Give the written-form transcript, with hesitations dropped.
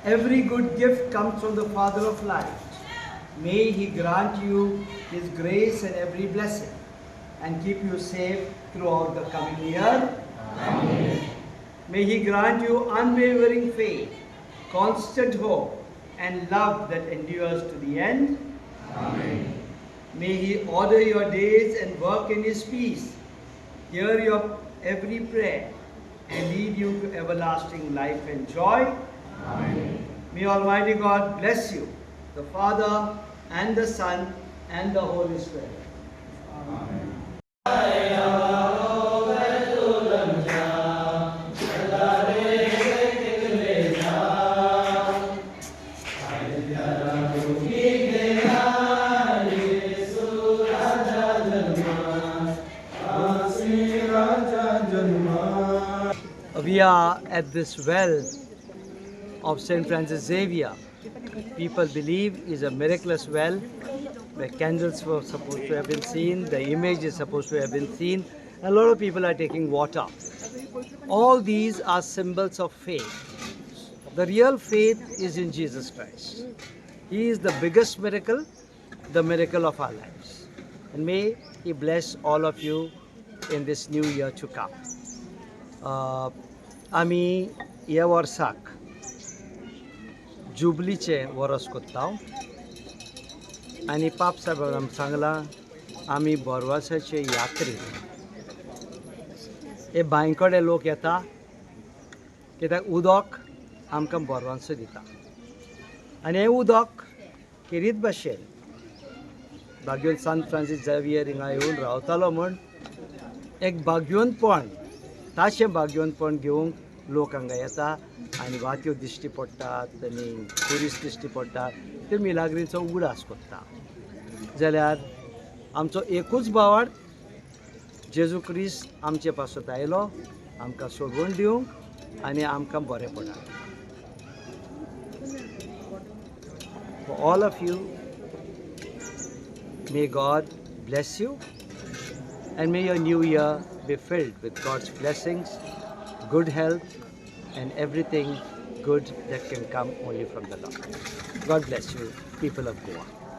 Every good gift comes from the Father of light. May He grant you His grace and every blessing and keep you safe throughout the coming year. Amen. May He grant you unwavering faith, constant hope, and love that endures to the end. Amen. May He order your days and work in His peace, hear your every prayer, and lead you to everlasting life and joy. Amen. May Almighty God bless you, the Father, and the Son, and the Holy Spirit. Amen. We are at this well of St. Francis Xavier. People believe is a miraculous well where candles were supposed to have been seen, the image is supposed to have been seen. A lot of people are taking water. All these are symbols of faith. The real faith is in Jesus Christ. He is the biggest miracle, the miracle of our lives. And may He bless all of you in this new year to come. आमी ह्या वर्साक जुबलीचें वरस कोत्ताव आनी पाप साहेबान आमकां सांगलां आमी बोरवासाचे यात्रेक हे बांयकडे लोक येता कित्याक उदक आमकां बोरवांसो दिता आनी हें उदक किरीत भाशेन भाग्यवंत सांत फ्रांसीस झेवियर हिंगा येवन रावतालो म्हूण एक भाग्यवंतपण ताशें भाग्यवंतपण घेवंक लोक हांगा येता आनी वात्यो दिश्टी पडटात आनी टुरिस्ट दिश्टी पडटात ते मिलाग्रीचो उगडास कोत्ता जाल्यार आमचो एकूच भावार्थ जेजू क्रिस्त आमचे पासत आयलो आमकां सोडवण दिवंक आनी आमकां बरें पडा For all of you, may God bless you and may your new year be filled with God's blessings, good health, and everything good that can come only from the Lord. God bless you, people of Goa.